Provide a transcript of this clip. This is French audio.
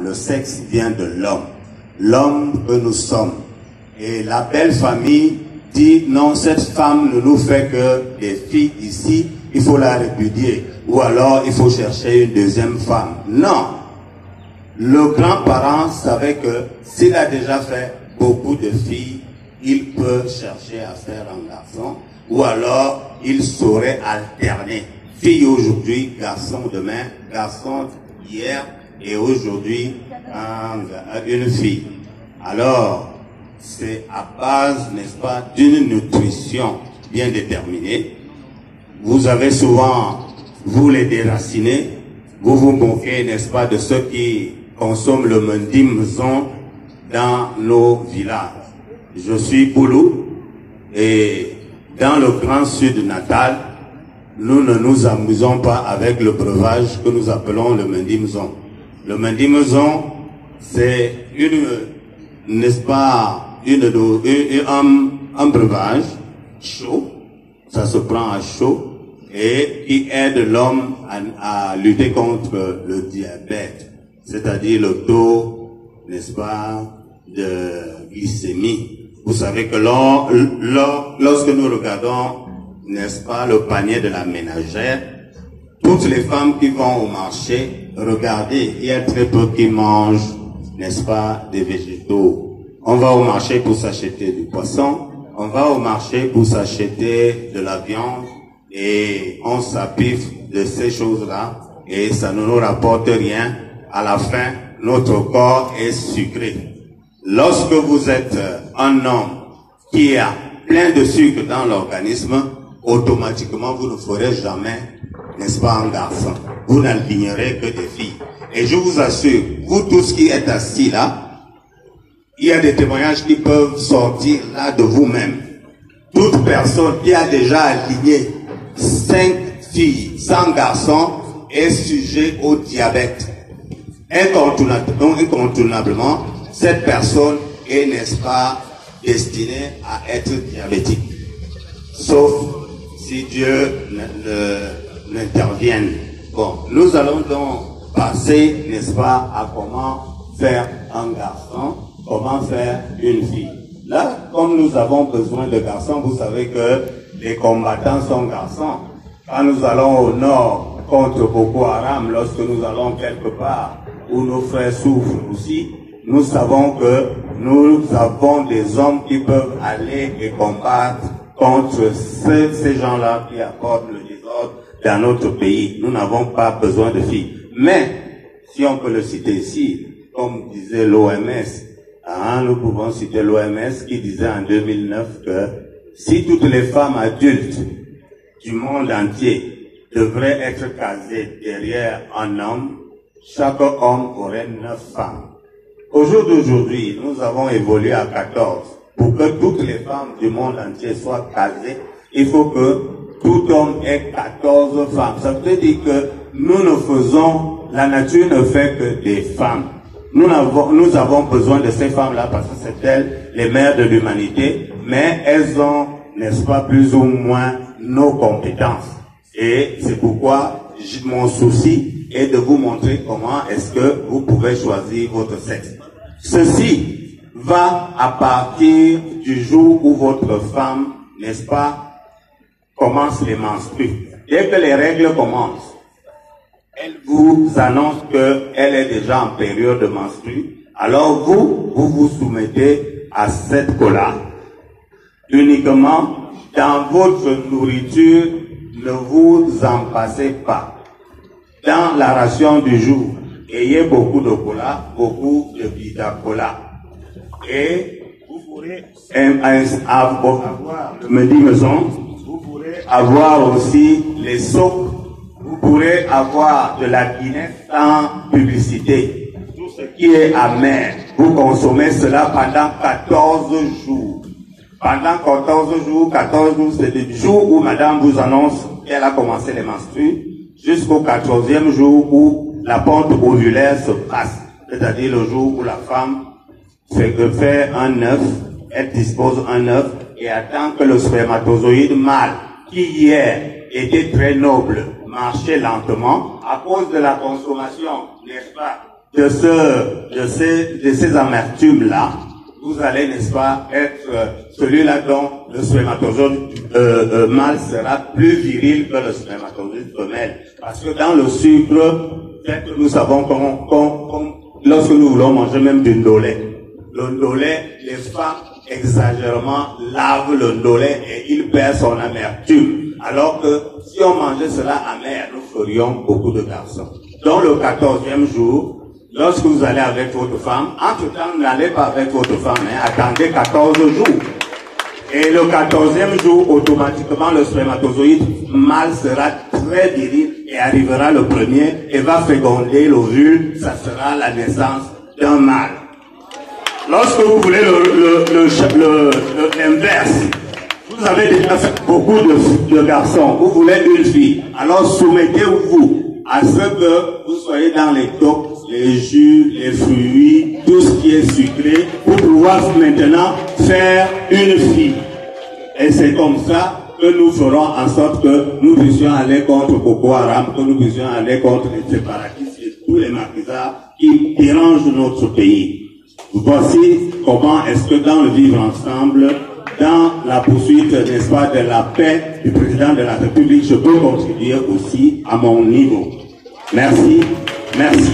Le sexe vient de l'homme, l'homme que nous sommes. Et la belle famille dit non, cette femme ne nous fait que des filles ici, il faut la répudier. Ou alors il faut chercher une deuxième femme. Non. Le grand-parent savait que s'il a déjà fait beaucoup de filles, il peut chercher à faire un garçon. Ou alors il saurait alterner. Fille aujourd'hui, garçon demain, garçon hier. Et aujourd'hui, une fille. Alors, c'est à base, n'est-ce pas, d'une nutrition bien déterminée. Vous avez souvent, vous les déracinés, vous vous moquez, n'est-ce pas, de ceux qui consomment le mendimzon dans nos villages. Je suis Boulou et dans le grand sud natal, nous ne nous amusons pas avec le breuvage que nous appelons le mendimzon. Le mendimzon, c'est n'est-ce pas, un breuvage chaud, ça se prend à chaud, et qui aide l'homme à lutter contre le diabète, c'est-à-dire le taux, n'est-ce pas, de glycémie. Vous savez que lorsque nous regardons, n'est-ce pas, le panier de la ménagère, toutes les femmes qui vont au marché, regardez, il y a très peu qui mangent, n'est-ce pas, des végétaux. On va au marché pour s'acheter du poisson, on va au marché pour s'acheter de la viande, et on s'appiffe de ces choses-là, et ça ne nous rapporte rien. À la fin, notre corps est sucré. Lorsque vous êtes un homme qui a plein de sucre dans l'organisme, automatiquement vous ne ferez jamais, n'est-ce pas, un garçon. Vous n'alignerez que des filles. Et je vous assure, vous tous qui êtes assis là, il y a des témoignages qui peuvent sortir là de vous-même. Toute personne qui a déjà aligné 5 filles, 100 garçons est sujet au diabète. Incontournablement, cette personne est, n'est-ce pas, destinée à être diabétique. Sauf si Dieu n'intervienne. Bon, nous allons donc passer, n'est-ce pas, à comment faire un garçon, comment faire une fille. Là, comme nous avons besoin de garçons, vous savez que les combattants sont garçons. Quand nous allons au nord contre Boko Haram, lorsque nous allons quelque part où nos frères souffrent aussi, nous savons que nous avons des hommes qui peuvent aller et combattre contre ces gens-là qui apportent le désordre dans notre pays. Nous n'avons pas besoin de filles. Mais, si on peut le citer ici, comme disait l'OMS, nous pouvons citer l'OMS qui disait en 2009 que si toutes les femmes adultes du monde entier devraient être casées derrière un homme, chaque homme aurait 9 femmes. Au jour d'aujourd'hui, nous avons évolué à 14. Pour que toutes les femmes du monde entier soient casées, il faut que tout homme ait 14 femmes. Ça veut dire que nous ne faisons, la nature ne fait que des femmes. Nous avons besoin de ces femmes-là parce que c'est elles les mères de l'humanité, mais elles ont, n'est-ce pas, plus ou moins nos compétences. Et c'est pourquoi mon souci est de vous montrer comment est-ce que vous pouvez choisir votre sexe. Ceci va à partir du jour où votre femme, n'est-ce pas, commence les menstrues. Dès que les règles commencent, elle vous annonce qu'elle est déjà en période de menstrue. Alors vous vous soumettez à cette collade. Uniquement dans votre nourriture, ne vous en passez pas. Dans la ration du jour, ayez beaucoup de cola, beaucoup de vita-cola. Et vous pourrez avoir le mendimzon, vous pourrez avoir aussi les soupes, vous pourrez avoir de la guinette en publicité. Tout ce qui est amer, vous consommez cela pendant 14 jours. Pendant 14 jours, c'est le jour où madame vous annonce qu'elle a commencé les menstrues, jusqu'au 14e jour où la pente ovulaire se passe. C'est-à-dire le jour où la femme fait un œuf, elle dispose un œuf et attend que le spermatozoïde mâle, qui hier était très noble, marchait lentement à cause de la consommation, n'est-ce pas, de ces amertumes-là, vous allez, n'est-ce pas, être celui-là dont le spermatozoïde mâle sera plus viril que le spermatozoïde femelle. Parce que dans le sucre, nous savons lorsque nous voulons manger même du ndolé, le ndolé, les femmes exagérément lavent le ndolé et il perd son amertume. Alors que si on mangeait cela amer, nous ferions beaucoup de garçons. Dans le 14e jour, lorsque vous allez avec votre femme, entre-temps, n'allez pas avec votre femme, hein, attendez 14 jours. Et le 14e jour, automatiquement, le spermatozoïde mâle sera très viril et arrivera le premier et va féconder l'ovule, ça sera la naissance d'un mâle. Lorsque vous voulez l'inverse, vous avez déjà fait beaucoup de garçons, vous voulez une fille, alors soumettez-vous à ce que vous soyez dans les tocs, les jus, les fruits, tout ce qui est sucré, pour pouvoir maintenant faire une fille. Et c'est comme ça que nous ferons en sorte que nous puissions aller contre Boko Haram, que nous puissions aller contre les séparatistes et tous les maquisards qui dérangent notre pays. Voici comment est-ce que dans le vivre ensemble, dans la poursuite, n'est-ce pas, de la paix du président de la République, je peux contribuer aussi à mon niveau. Merci, merci.